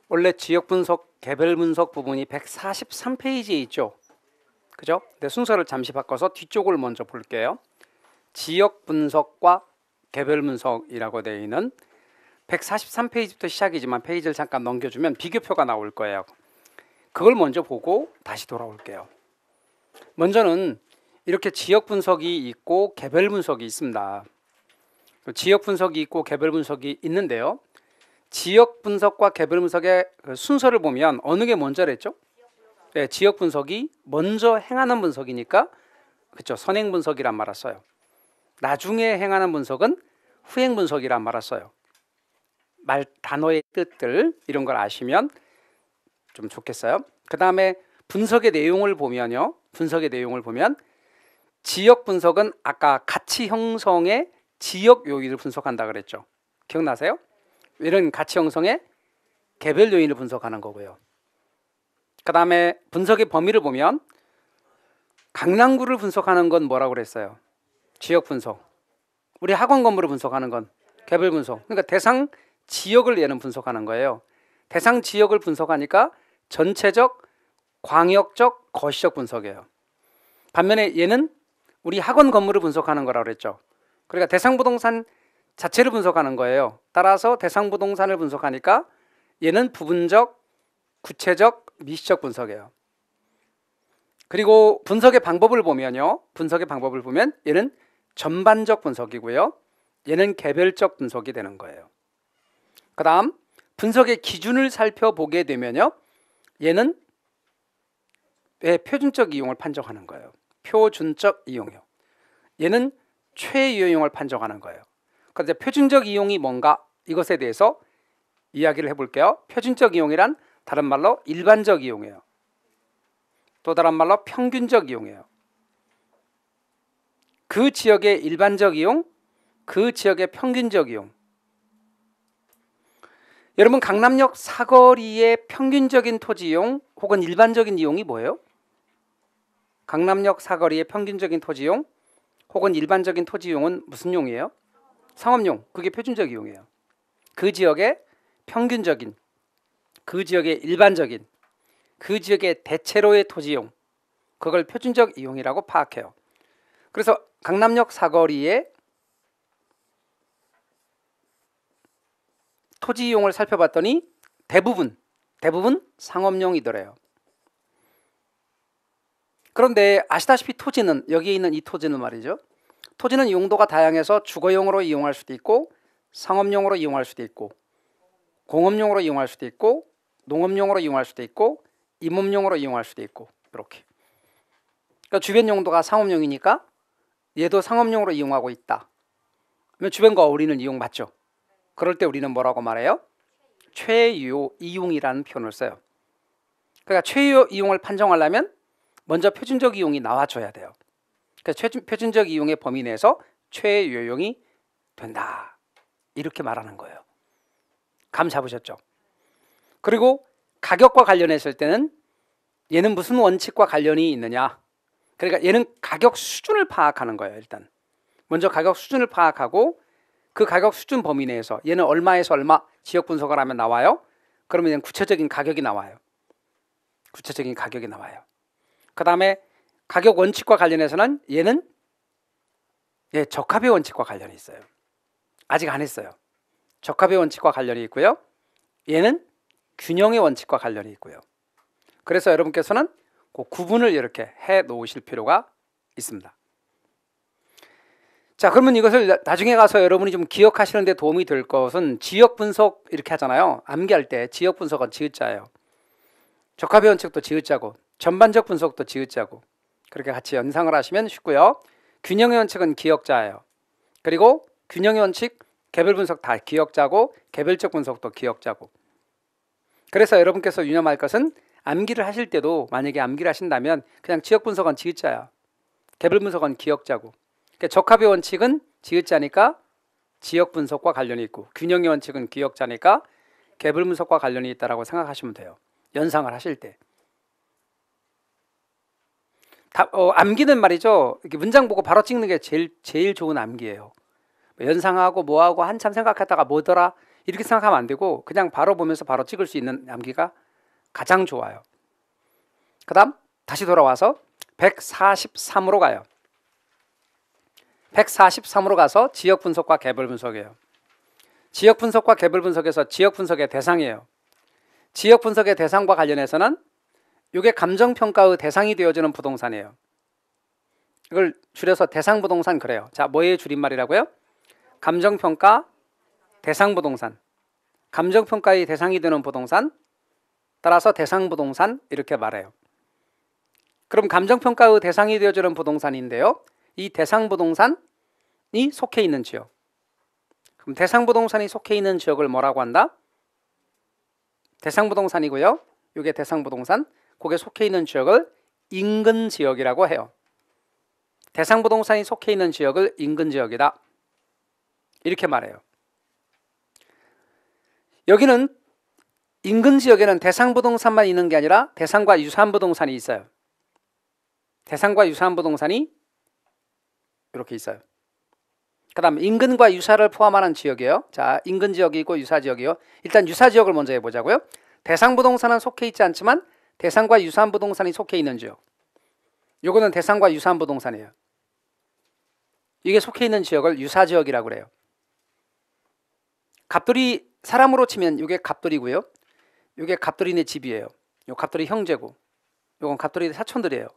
원래 지역 분석, 개별 분석 부분이 143페이지에 있죠. 그죠? 네, 순서를 잠시 바꿔서 뒤쪽을 먼저 볼게요. 지역 분석과 개별 분석이라고 되어 있는 143페이지부터 시작이지만 페이지를 잠깐 넘겨주면 비교표가 나올 거예요. 그걸 먼저 보고 다시 돌아올게요. 먼저는 이렇게 지역 분석이 있고 개별 분석이 있습니다. 지역 분석이 있고 개별 분석이 있는데요. 지역 분석과 개별 분석의 순서를 보면 어느 게 먼저랬죠? 네, 지역 분석이 먼저 행하는 분석이니까 그렇죠. 선행 분석이란 말을 써요. 나중에 행하는 분석은 후행 분석이란 말을 써요. 단어의 뜻들 이런 걸 아시면 좀 좋겠어요. 그 다음에 분석의 내용을 보면요. 분석의 내용을 보면 지역 분석은 아까 가치 형성의 지역 요인을 분석한다 그랬죠. 기억나세요? 이런 가치 형성의 개별 요인을 분석하는 거고요. 그 다음에 분석의 범위를 보면 강남구를 분석하는 건 뭐라고 그랬어요? 지역 분석. 우리 학원 건물을 분석하는 건 개별 분석. 그러니까 대상 지역을 얘는 분석하는 거예요. 대상 지역을 분석하니까 전체적, 광역적, 거시적 분석이에요. 반면에 얘는 우리 학원 건물을 분석하는 거라고 그랬죠. 그러니까 대상 부동산 자체를 분석하는 거예요. 따라서 대상 부동산을 분석하니까 얘는 부분적, 구체적, 미시적 분석이에요. 그리고 분석의 방법을 보면요. 분석의 방법을 보면 얘는 전반적 분석이고요. 얘는 개별적 분석이 되는 거예요. 그 다음 분석의 기준을 살펴보게 되면요. 얘는 표준적 이용을 판정하는 거예요. 표준적 이용이요. 얘는 최유용을 판정하는 거예요. 그런데 표준적 이용이 뭔가 이것에 대해서 이야기를 해볼게요. 표준적 이용이란 다른 말로 일반적 이용이에요. 또 다른 말로 평균적 이용이에요. 그 지역의 일반적 이용, 그 지역의 평균적 이용. 여러분 강남역 사거리의 평균적인 토지 이용 혹은 일반적인 이용이 뭐예요? 강남역 사거리의 평균적인 토지 이용 혹은 일반적인 토지 이용은 무슨 용이에요? 상업용. 그게 표준적 이용이에요. 그 지역의 평균적인, 그 지역의 일반적인, 그 지역의 대체로의 토지 이용, 그걸 표준적 이용이라고 파악해요. 그래서 강남역 사거리의 토지 이용을 살펴봤더니 대부분 상업용이더래요. 그런데 아시다시피 토지는 여기에 있는 이 토지는 말이죠. 토지는 용도가 다양해서 주거용으로 이용할 수도 있고 상업용으로 이용할 수도 있고 공업용으로 이용할 수도 있고 농업용으로 이용할 수도 있고 임업용으로 이용할 수도 있고 이렇게. 그러니까 주변 용도가 상업용이니까 얘도 상업용으로 이용하고 있다. 그러면 주변과 어울리는 이용 맞죠? 그럴 때 우리는 뭐라고 말해요? 최유 이용이라는 표현을 써요. 그러니까 최유 이용을 판정하려면 먼저 표준적 이용이 나와줘야 돼요. 그래서 표준적 이용의 범위 내에서 최유용이 된다. 이렇게 말하는 거예요. 감 잡으셨죠? 그리고 가격과 관련했을 때는 얘는 무슨 원칙과 관련이 있느냐? 그러니까 얘는 가격 수준을 파악하는 거예요. 일단 먼저 가격 수준을 파악하고 그 가격 수준 범위 내에서 얘는 얼마에서 얼마 지역 분석을 하면 나와요. 그러면 얘는 구체적인 가격이 나와요. 구체적인 가격이 나와요. 그 다음에 가격 원칙과 관련해서는 얘는 적합의 원칙과 관련이 있어요. 아직 안 했어요. 적합의 원칙과 관련이 있고요. 얘는 균형의 원칙과 관련이 있고요. 그래서 여러분께서는 그 구분을 이렇게 해 놓으실 필요가 있습니다. 자, 그러면 이것을 나중에 가서 여러분이 좀 기억하시는 데 도움이 될 것은 지역 분석 이렇게 하잖아요. 암기할 때 지역 분석은 지읒자예요. 적합의 원칙도 지읒자고 전반적 분석도 지읒자고 그렇게 같이 연상을 하시면 쉽고요. 균형의 원칙은 기역자예요. 그리고 균형의 원칙, 개별 분석 다 기역자고 개별적 분석도 기역자고. 그래서 여러분께서 유념할 것은 암기를 하실 때도 만약에 암기를 하신다면 그냥 지역 분석은 지읒자야. 개별 분석은 기역자고. 그러니까 적합의 원칙은 지읒자니까 지역 분석과 관련이 있고 균형의 원칙은 기역자니까 개별 분석과 관련이 있다고 생각하시면 돼요. 연상을 하실 때. 암기는 말이죠. 이렇게 문장 보고 바로 찍는 게 제일 좋은 암기예요. 연상하고 뭐하고 한참 생각하다가 뭐더라 이렇게 생각하면 안 되고 그냥 바로 보면서 바로 찍을 수 있는 암기가 가장 좋아요. 그 다음 다시 돌아와서 143으로 가요. 143으로 가서 지역 분석과 개별 분석이에요. 지역 분석과 개별 분석에서 지역 분석의 대상이에요. 지역 분석의 대상과 관련해서는 이게 감정평가의 대상이 되어주는 부동산이에요. 이걸 줄여서 대상부동산 그래요. 자, 뭐의 줄임말이라고요? 감정평가 대상부동산. 감정평가의 대상이 되는 부동산, 따라서 대상부동산 이렇게 말해요. 그럼 감정평가의 대상이 되어주는 부동산인데요. 이 대상부동산이 속해 있는 지역. 그럼 대상부동산이 속해 있는 지역을 뭐라고 한다? 대상부동산이고요. 이게 대상부동산, 거기에 속해 있는 지역을 인근지역이라고 해요. 대상부동산이 속해 있는 지역을 인근지역이다. 이렇게 말해요. 여기는 인근지역에는 대상부동산만 있는 게 아니라 대상과 유사한 부동산이 있어요. 대상과 유사한 부동산이 이렇게 있어요. 그 다음 인근과 유사를 포함하는 지역이에요. 자, 인근지역이고 유사지역이요. 일단 유사지역을 먼저 해보자고요. 대상부동산은 속해 있지 않지만 대상과 유사한 부동산이 속해 있는 지역. 요거는 대상과 유사한 부동산이에요. 이게 속해 있는 지역을 유사지역이라고 그래요. 갑돌이 사람으로 치면 이게 갑돌이고요. 이게 갑돌이네 집이에요. 요 갑돌이 형제고, 요건 갑돌이 사촌들이에요.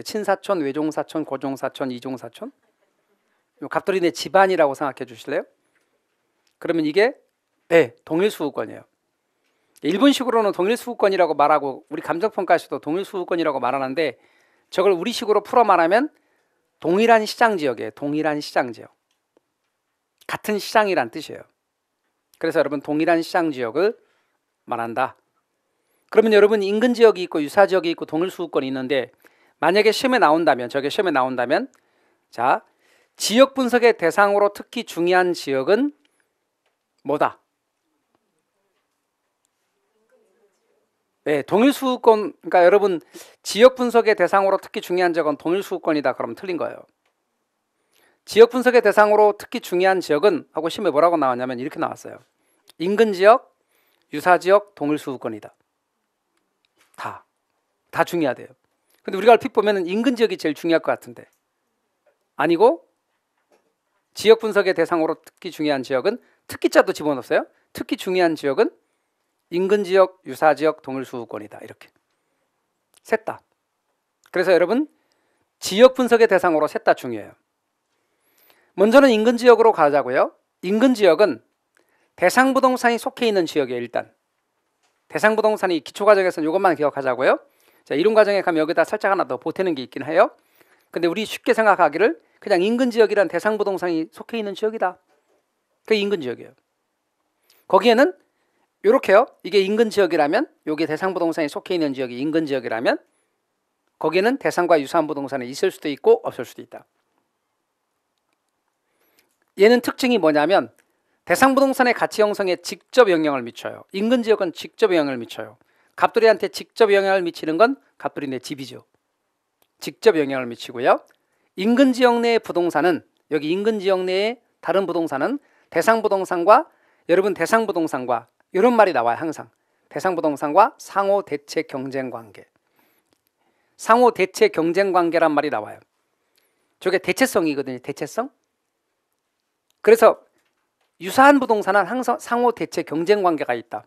친사촌, 외종사촌, 고종사촌, 이종사촌. 요 갑돌이네 집안이라고 생각해 주실래요? 그러면 이게 동일수우권이에요. 일본식으로는 동일수우권이라고 말하고 우리 감정평가에서도 동일수우권이라고 말하는데 저걸 우리식으로 풀어 말하면 동일한 시장지역이에요. 동일한 시장지역. 같은 시장이란 뜻이에요. 그래서 여러분 동일한 시장지역을 말한다. 그러면 여러분 인근지역이 있고 유사지역이 있고 동일수우권이 있는데 만약에 시험에 나온다면, 저게 시험에 나온다면, 자, 지역 분석의 대상으로 특히 중요한 지역은 뭐다? 네, 동일수우권. 그러니까 여러분 지역 분석의 대상으로 특히 중요한 지역은 동일수우권이다. 그러면 틀린 거예요. 지역 분석의 대상으로 특히 중요한 지역은 하고 시험에 뭐라고 나왔냐면 이렇게 나왔어요. 인근지역, 유사지역, 동일수우권이다. 다 중요하대요. 근데 우리가 얼핏 보면 인근지역이 제일 중요할 것 같은데 아니고 지역 분석의 대상으로 특히 중요한 지역은 특기자도 집어넣었어요. 특히 중요한 지역은 인근지역, 유사지역, 동일수우권이다. 이렇게 셋 다. 그래서 여러분 지역 분석의 대상으로 셋 다 중요해요. 먼저는 인근지역으로 가자고요. 인근지역은 대상부동산이 속해 있는 지역이에요. 일단 대상부동산이 기초과정에서는 이것만 기억하자고요. 자, 이론과정에 가면 여기다 살짝 하나 더 보태는 게 있긴 해요. 근데 우리 쉽게 생각하기를 그냥 인근지역이란 대상부동산이 속해 있는 지역이다. 그게 인근지역이에요. 거기에는 이렇게요. 이게 인근지역이라면, 이게 대상부동산이 속해 있는 지역이 인근지역이라면 거기에는 대상과 유사한 부동산이 있을 수도 있고 없을 수도 있다. 얘는 특징이 뭐냐면 대상부동산의 가치 형성에 직접 영향을 미쳐요. 인근지역은 직접 영향을 미쳐요. 갑돌이한테 직접 영향을 미치는 건 갑돌이네 집이죠. 직접 영향을 미치고요. 인근지역 내의 부동산은, 여기 인근지역 내의 다른 부동산은 대상부동산과, 여러분 대상부동산과 이런 말이 나와요. 항상 대상부동산과 상호 대체 경쟁관계, 상호 대체 경쟁관계란 말이 나와요. 저게 대체성이거든요. 대체성. 그래서 유사한 부동산은 항상 상호 대체 경쟁관계가 있다.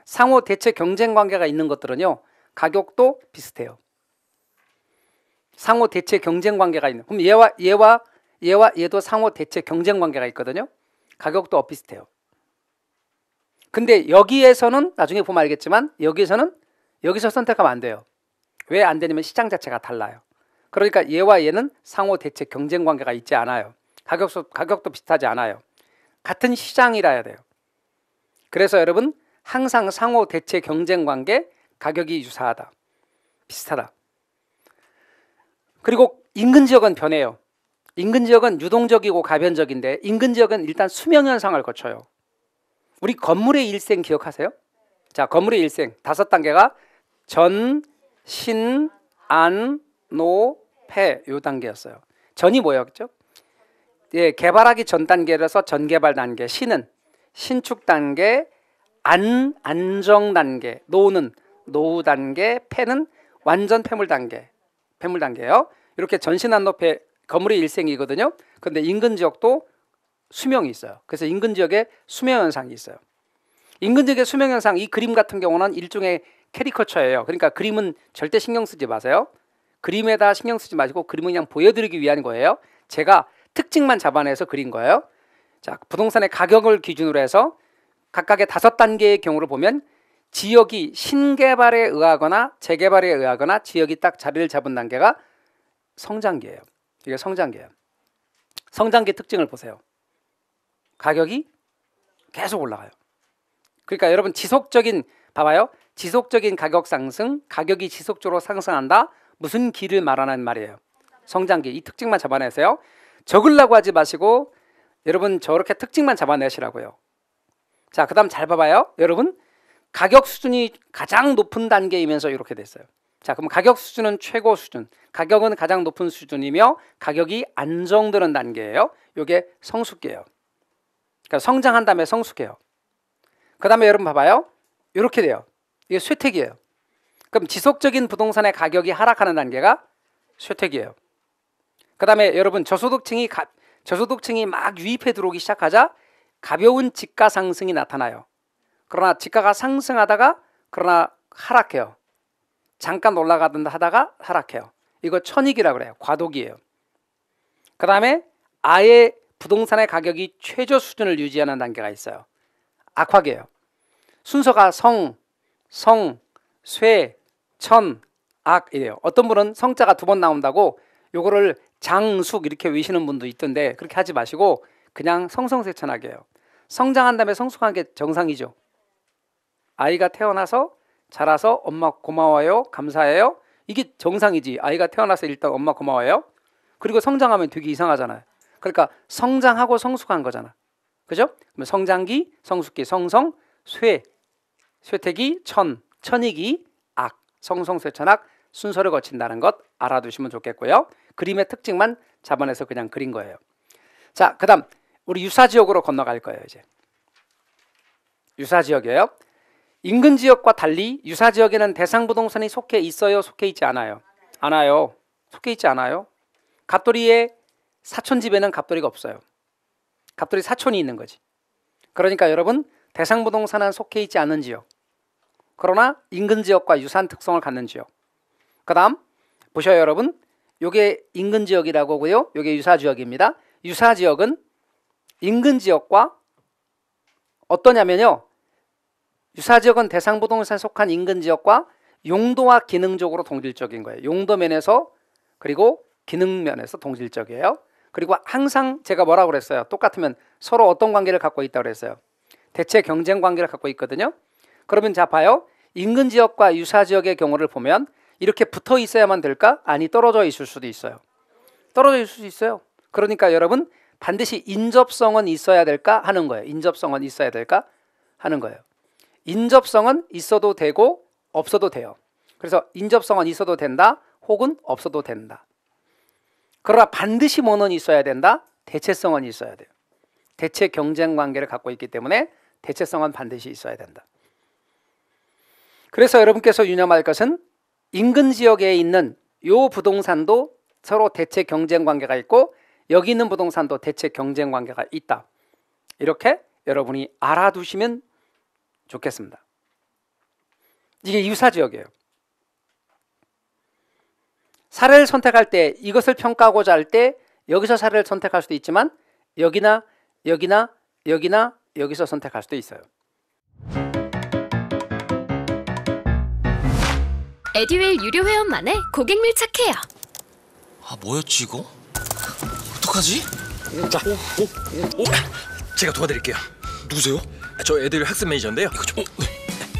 상호 대체 경쟁관계가 있는 것들은요 가격도 비슷해요. 상호 대체 경쟁관계가 있는, 그럼 얘와 얘도 상호 대체 경쟁관계가 있거든요. 가격도 비슷해요. 근데 여기에서는 나중에 보면 알겠지만 여기서 선택하면 안 돼요. 왜 안 되냐면 시장 자체가 달라요. 그러니까 얘와 얘는 상호 대체 경쟁관계가 있지 않아요. 가격도 비슷하지 않아요. 같은 시장이라 해야 돼요. 그래서 여러분 항상 상호 대체 경쟁관계, 가격이 유사하다, 비슷하다. 그리고 인근지역은 변해요. 인근지역은 유동적이고 가변적인데 인근지역은 일단 수명현상을 거쳐요. 우리 건물의 일생 기억하세요? 자, 건물의 일생 5단계가 전, 신, 안, 노, 폐 요 단계였어요. 전이 뭐였죠? 예, 개발하기 전 단계라서 전개발 단계. 신은 신축 단계, 안정 단계, 노는 노후 단계, 폐는 완전 폐물 단계, 폐물 단계예요. 이렇게 전신 안높이 건물의 일생이거든요. 그런데 인근 지역도 수명이 있어요. 그래서 인근 지역에 수명 현상이 있어요. 인근 지역의 수명 현상, 이 그림 같은 경우는 일종의 캐리커처예요. 그러니까 그림은 절대 신경 쓰지 마세요. 그림에다 신경 쓰지 마시고 그림은 그냥 보여드리기 위한 거예요. 제가 특징만 잡아내서 그린 거예요. 자, 부동산의 가격을 기준으로 해서 각각의 5단계의 경우를 보면 지역이 신개발에 의하거나 재개발에 의하거나 지역이 딱 자리를 잡은 단계가 성장기예요. 이게 성장기예요. 성장기 특징을 보세요. 가격이 계속 올라가요. 그러니까 여러분 지속적인, 봐봐요. 지속적인 가격 상승, 가격이 지속적으로 상승한다. 무슨 기를 말하는 말이에요? 성장기. 이 특징만 잡아내세요. 적으려고 하지 마시고 여러분 저렇게 특징만 잡아내시라고요. 자, 그 다음 잘 봐봐요. 여러분 가격 수준이 가장 높은 단계이면서 이렇게 됐어요. 자, 그럼 가격 수준은 최고 수준, 가격은 가장 높은 수준이며 가격이 안정되는 단계예요. 이게 성숙기예요. 그러니까 성장한 다음에 성숙해요. 그 다음에 여러분 봐봐요. 이렇게 돼요. 이게 쇠퇴기예요. 그럼 지속적인 부동산의 가격이 하락하는 단계가 쇠퇴기예요. 그 다음에 여러분 저소득층이 막 유입해 들어오기 시작하자 가벼운 지가 상승이 나타나요. 그러나 지가가 상승하다가 그러나 하락해요. 잠깐 올라가든다 하다가 하락해요. 이거 천익이라고 그래요. 과도기예요. 그 다음에 아예 부동산의 가격이 최저 수준을 유지하는 단계가 있어요. 악화기예요. 순서가 성, 쇠, 천, 악 이래요. 어떤 분은 성자가 2번 나온다고 요거를 장숙 이렇게 외시는 분도 있던데 그렇게 하지 마시고 그냥 성성세천하게 해요. 성장한 다음에 성숙한 게 정상이죠. 아이가 태어나서 자라서 엄마 고마워요, 감사해요. 이게 정상이지. 아이가 태어나서 일단 엄마 고마워요. 그리고 성장하면 되게 이상하잖아요. 그러니까 성장하고 성숙한 거잖아. 그죠? 그럼 성장기, 성숙기, 성성, 쇠퇴기, 천이기, 악, 성성쇠천악 순서를 거친다는 것 알아두시면 좋겠고요. 그림의 특징만 잡아내서 그냥 그린 거예요. 자, 그 다음 우리 유사지역으로 건너갈 거예요. 이제 유사지역이에요. 인근 지역과 달리 유사지역에는 대상부동산이 속해 있어요? 속해 있지 않아요? 않아요. 속해 있지 않아요. 갑돌이의 사촌집에는 갑돌이가 없어요. 갑돌이 사촌이 있는 거지. 그러니까 여러분 대상부동산은 속해 있지 않은 지역, 그러나 인근 지역과 유사한 특성을 갖는 지역. 그 다음 보셔요 여러분. 요게 인근 지역이라고 하고요. 요게 유사지역입니다. 유사지역은 인근 지역과 어떠냐면요. 유사지역은 대상부동산에 속한 인근 지역과 용도와 기능적으로 동질적인 거예요. 용도 면에서 그리고 기능 면에서 동질적이에요. 그리고 항상 제가 뭐라고 그랬어요? 똑같으면 서로 어떤 관계를 갖고 있다고 그랬어요? 대체 경쟁 관계를 갖고 있거든요. 그러면 자 봐요. 인근 지역과 유사지역의 경우를 보면 이렇게 붙어 있어야만 될까? 아니 떨어져 있을 수도 있어요. 떨어져 있을 수 있어요. 그러니까 여러분 반드시 인접성은 있어야 될까 하는 거예요. 인접성은 있어야 될까 하는 거예요. 인접성은 있어도 되고 없어도 돼요. 그래서 인접성은 있어도 된다 혹은 없어도 된다. 그러나 반드시 뭐는 있어야 된다? 대체성은 있어야 돼요. 대체 경쟁 관계를 갖고 있기 때문에 대체성은 반드시 있어야 된다. 그래서 여러분께서 유념할 것은 인근 지역에 있는 요 부동산도 서로 대체 경쟁 관계가 있고 여기 있는 부동산도 대체 경쟁 관계가 있다. 이렇게 여러분이 알아두시면 좋겠습니다. 이게 유사지역이에요. 사례를 선택할 때 이것을 평가하고자 할 때 여기서 사례를 선택할 수도 있지만 여기나 여기나 여기나 여기서 선택할 수도 있어요. 에듀윌 유료 회원만의 고객 밀착해요. 아 뭐였지 이거? 어떡하지? 자, 제가 도와드릴게요. 누구세요? 저 애들 학습 매니저인데요. 이거 좀.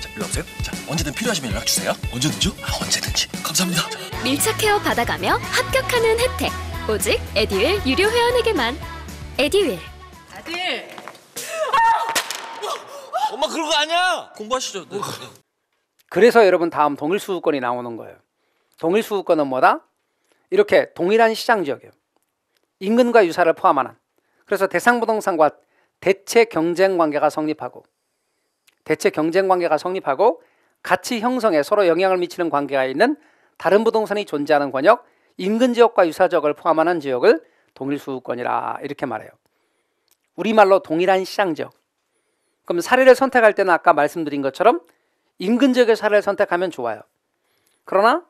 자, 일로 오세요. 자, 언제든 필요하시면 연락 주세요. 언제든지요? 언제든지. 감사합니다. 밀착 케어 받아가며 합격하는 혜택. 오직 에듀윌 유료 회원에게만. 에듀윌. 아들, 엄마 그런 거 아니야. 공부하시죠. 네. 그래서 여러분 다음 동일수급권이 나오는 거예요. 동일수급권은 뭐다? 이렇게 동일한 시장 지역이에요. 인근과 유사를 포함하는. 그래서 대상부동산과 대체 경쟁 관계가 성립하고 가치 형성에 서로 영향을 미치는 관계가 있는 다른 부동산이 존재하는 권역, 인근 지역과 유사 지역을 포함하는 지역을 동일 소유권이라 이렇게 말해요. 우리말로 동일한 시장 지역. 그럼 사례를 선택할 때는 아까 말씀드린 것처럼 인근 지역의 사례를 선택하면 좋아요. 그러나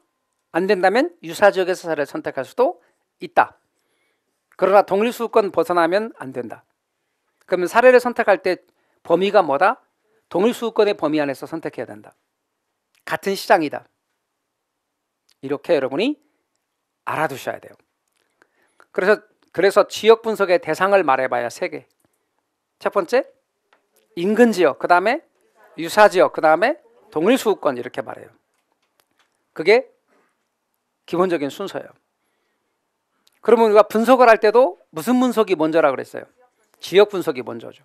안 된다면 유사 지역에서 사례를 선택할 수도 있다. 그러나 동일 소유권 벗어나면 안 된다. 그러면 사례를 선택할 때 범위가 뭐다? 동일 소유권의 범위 안에서 선택해야 된다. 같은 시장이다. 이렇게 여러분이 알아두셔야 돼요. 그래서 지역 분석의 대상을 말해봐야 3개. 첫 번째, 인근 지역, 그 다음에 유사 지역, 그 다음에 동일 소유권 이렇게 말해요. 그게 기본적인 순서예요. 그러면 우리가 분석을 할 때도 무슨 분석이 먼저라 그랬어요? 지역 분석이 먼저죠.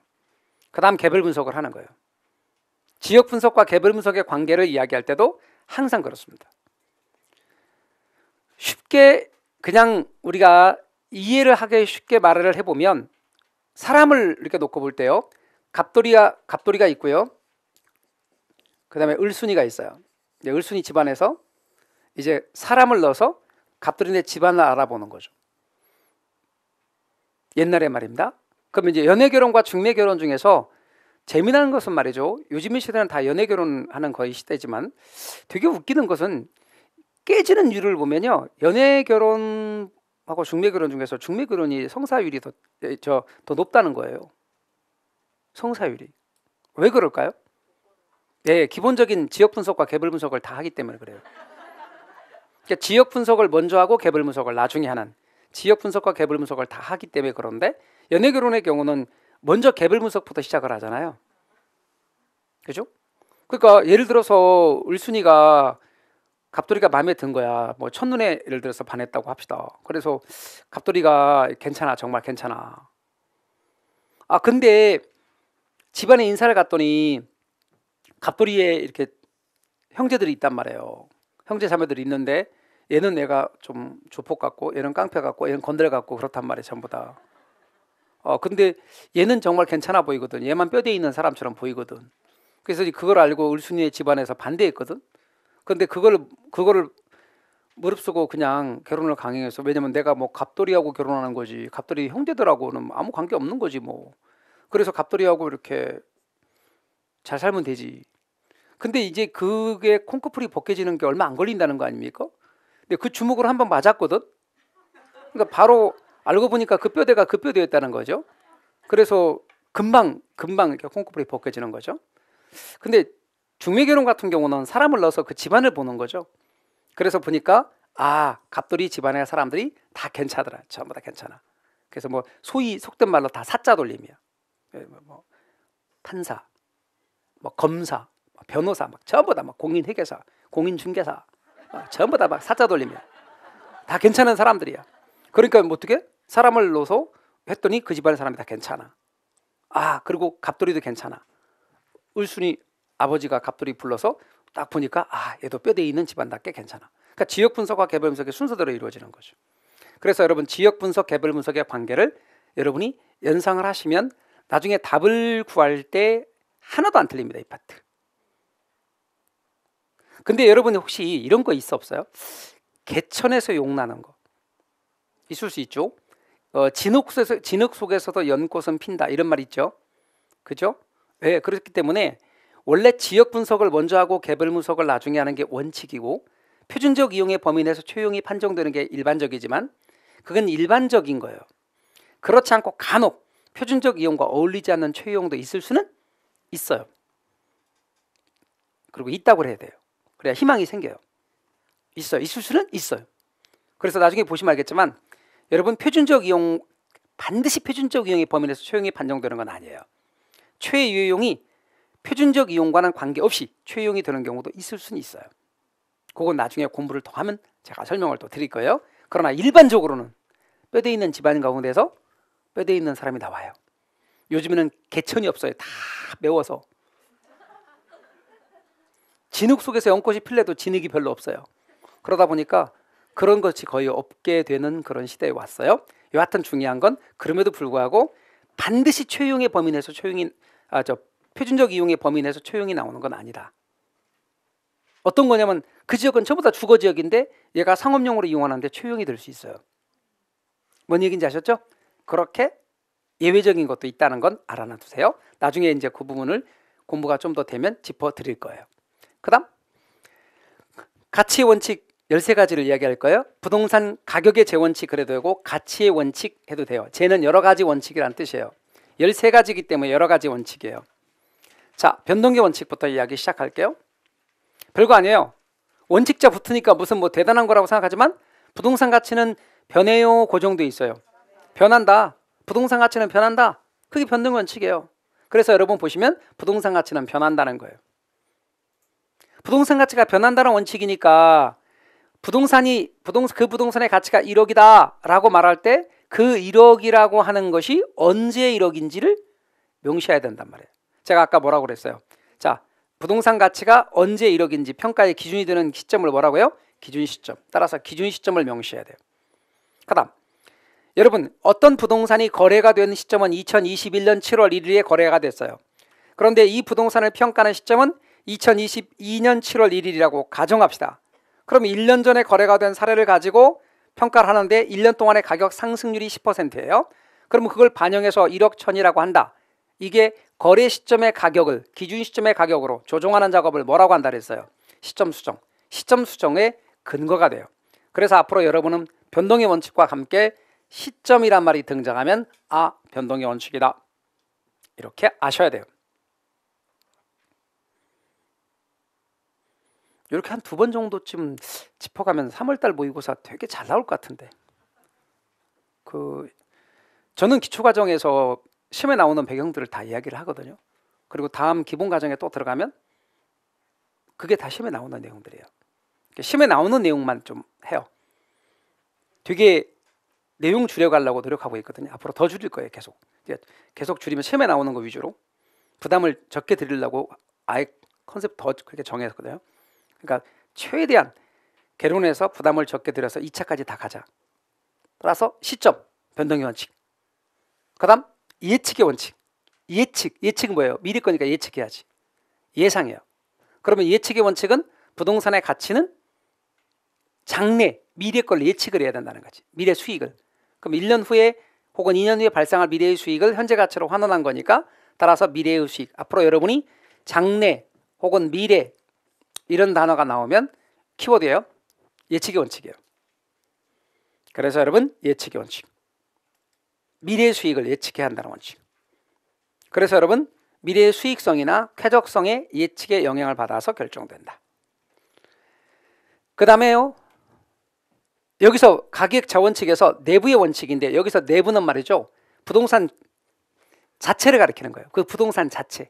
그 다음 개별 분석을 하는 거예요. 지역 분석과 개별 분석의 관계를 이야기할 때도 항상 그렇습니다. 쉽게 그냥 우리가 이해를 하기 쉽게 말을 해보면 사람을 이렇게 놓고 볼 때요. 갑돌이가 있고요. 그 다음에 을순이가 있어요. 이제 을순이 집안에서 이제 사람을 넣어서 갑돌이네 집안을 알아보는 거죠. 옛날의 말입니다. 그러면 이제 연애 결혼과 중매 결혼 중에서 재미나는 것은 말이죠. 요즘 시대는 다 연애 결혼하는 거의 시대지만 되게 웃기는 것은 깨지는 율을 보면요. 연애 결혼하고 중매 결혼 중에서 중매 결혼이 성사율이 더 높다는 거예요. 성사율이. 왜 그럴까요? 네, 기본적인 지역 분석과 개별 분석을 다 하기 때문에 그래요. 그러니까 지역 분석을 먼저 하고 개별 분석을 나중에 하는, 지역 분석과 개별 분석을 다 하기 때문에 그런데 연애 결혼의 경우는 먼저 개별 분석부터 시작을 하잖아요. 그죠? 그러니까 예를 들어서 을순이가 갑돌이가 마음에 든 거야. 뭐 첫눈에 예를 들어서 반했다고 합시다. 그래서 갑돌이가 괜찮아, 정말 괜찮아. 아 근데 집안에 인사를 갔더니 갑돌이에 이렇게 형제들이 있단 말이에요. 형제 자매들이 있는데 얘는 얘가 좀 조폭 같고 얘는 깡패 같고 얘는 건달 같고 그렇단 말이에요. 전부 다. 근데 얘는 정말 괜찮아 보이거든. 얘만 뼈대 있는 사람처럼 보이거든. 그래서 그걸 알고 을순이의 집안에서 반대했거든. 근데 그거를 무릅쓰고 그냥 결혼을 강행해서, 왜냐면 내가 뭐 갑돌이하고 결혼하는 거지 갑돌이 형제들하고는 아무 관계 없는 거지 뭐. 그래서 갑돌이하고 이렇게 잘 살면 되지. 근데 이제 그게 콩크풀이 벗겨지는 게 얼마 안 걸린다는 거 아닙니까? 근데 그 주먹으로 한번 맞았거든. 그러니까 바로 알고 보니까 그 뼈대가 그 뼈대였다는 거죠. 그래서 금방 이렇게 콩크풀이 벗겨지는 거죠. 근데 중매 결혼 같은 경우는 사람을 넣어서 그 집안을 보는 거죠. 그래서 보니까 갑돌이 집안의 사람들이 다 괜찮더라. 전부 다 괜찮아. 그래서 뭐 소위 속된 말로 다 사자 돌림이야. 뭐 판사, 뭐 검사, 변호사, 막 전부 다 막 공인회계사, 공인중개사, 전부 다 막 사자 돌림이야. 다 괜찮은 사람들이야. 그러니까 뭐 어떻게 사람을 넣어서 했더니 그 집안의 사람이 다 괜찮아. 그리고 갑돌이도 괜찮아. 을순이 아버지가 갑돌이 불러서 딱 보니까 얘도 뼈대 있는 집안답게 괜찮아. 그러니까 지역 분석과 개별 분석의 순서대로 이루어지는 거죠. 그래서 여러분 지역 분석, 개별 분석의 관계를 여러분이 연상을 하시면 나중에 답을 구할 때 하나도 안 틀립니다. 이 파트. 근데 여러분 혹시 이런 거 있어 없어요? 개천에서 용나는 거 있을 수 있죠. 진흙 속에서도 연꽃은 핀다 이런 말 있죠. 그죠? 네, 그렇기 때문에 원래 지역 분석을 먼저 하고 개별 분석을 나중에 하는 게 원칙이고, 표준적 이용의 범위 내에서 최용이 판정되는 게 일반적이지만 그건 일반적인 거예요. 그렇지 않고 간혹 표준적 이용과 어울리지 않는 최용도 있을 수는 있어요. 그리고 있다고 해야 돼요. 그래야 희망이 생겨요. 있을 수는 있어요. 그래서 나중에 보시면 알겠지만 여러분 반드시 표준적 이용의 범위 내에서 최용이 판정되는 건 아니에요. 최유용이 표준적 이용과는 관계없이 최용이 되는 경우도 있을 수는 있어요. 그건 나중에 공부를 더 하면 제가 설명을 또 드릴 거예요. 그러나 일반적으로는 뼈대 있는 집안 가운데서 뼈대 있는 사람이 나와요. 요즘에는 개천이 없어요. 다 매워서. 진흙 속에서 연꽃이 필래도 진흙이 별로 없어요. 그러다 보니까 그런 것이 거의 없게 되는 그런 시대에 왔어요. 여하튼 중요한 건 그럼에도 불구하고 반드시 초용의 범위 내에서 표준적 이용의 범위 내에서 초용이 나오는 건 아니다. 어떤 거냐면 그 지역은 전부 다 주거 지역인데 얘가 상업용으로 이용하는데 초용이 될 수 있어요. 뭔 얘기인지 아셨죠? 그렇게 예외적인 것도 있다는 건 알아놔두세요. 나중에 이제 그 부분을 공부가 좀 더 되면 짚어드릴 거예요. 그다음 가치의 원칙 13가지를 이야기할 거예요. 부동산 가격의 재원칙 그래도 되고 가치의 원칙 해도 돼요. 쟤는 여러 가지 원칙이라는 뜻이에요. 13가지이기 때문에 여러 가지 원칙이에요. 자, 변동의 원칙부터 이야기 시작할게요. 별거 아니에요. 원칙자 붙으니까 무슨 뭐 대단한 거라고 생각하지만 부동산 가치는 변해요. 그 정도 있어요. 변한다. 부동산 가치는 변한다. 그게 변동 원칙이에요. 그래서 여러분 보시면 부동산 가치는 변한다는 거예요. 부동산 가치가 변한다는 원칙이니까 그 부동산의 가치가 1억이다 라고 말할 때 그 1억이라고 하는 것이 언제 1억인지를 명시해야 된단 말이에요. 제가 아까 뭐라고 그랬어요? 자, 부동산 가치가 언제 1억인지 평가의 기준이 되는 시점을 뭐라고요? 기준 시점. 따라서 기준 시점을 명시해야 돼요. 그다음 여러분 어떤 부동산이 거래가 된 시점은 2021년 7월 1일에 거래가 됐어요. 그런데 이 부동산을 평가하는 시점은 2022년 7월 1일이라고 가정합시다. 그럼 1년 전에 거래가 된 사례를 가지고 평가를 하는데 1년 동안의 가격 상승률이 10%예요. 그러면 그걸 반영해서 1억 1000이라고 한다. 이게 거래 시점의 가격을 기준 시점의 가격으로 조정하는 작업을 뭐라고 한다 그랬어요? 시점 수정. 시점 수정의 근거가 돼요. 그래서 앞으로 여러분은 변동의 원칙과 함께 시점이란 말이 등장하면 아, 변동의 원칙이다. 이렇게 아셔야 돼요. 이렇게 한 2번 정도쯤 짚어가면 3월달 모의고사 되게 잘 나올 것 같은데. 저는 기초과정에서 시험에 나오는 배경들을 다 이야기를 하거든요. 그리고 다음 기본과정에 또 들어가면 그게 다 시험에 나오는 내용들이에요. 시험에 나오는 내용만 좀 해요. 되게 내용 줄여가려고 노력하고 있거든요. 앞으로 더 줄일 거예요. 계속 줄이면 시험에 나오는 거 위주로 부담을 적게 드리려고 아예 컨셉 더 그렇게 정했거든요. 그러니까 최대한 개론해서 부담을 적게 들여서 2차까지 다 가자. 따라서 시점, 변동의 원칙. 그 다음 예측의 원칙. 예측은 뭐예요? 미리 거니까 예측해야지. 예상해요. 그러면 예측의 원칙은 부동산의 가치는 장래, 미래 걸 예측을 해야 된다는 거지. 미래 수익을. 그럼 1년 후에 혹은 2년 후에 발생할 미래의 수익을 현재 가치로 환원한 거니까 따라서 미래의 수익. 앞으로 여러분이 장래 혹은 미래 이런 단어가 나오면 키워드예요. 예측의 원칙이에요. 그래서 여러분 예측의 원칙. 미래의 수익을 예측해야 한다는 원칙. 그래서 여러분 미래의 수익성이나 쾌적성의 예측에 영향을 받아서 결정된다. 그 다음에요. 여기서 가격 자원칙에서 내부의 원칙인데 여기서 내부는 말이죠. 부동산 자체를 가리키는 거예요. 그 부동산 자체.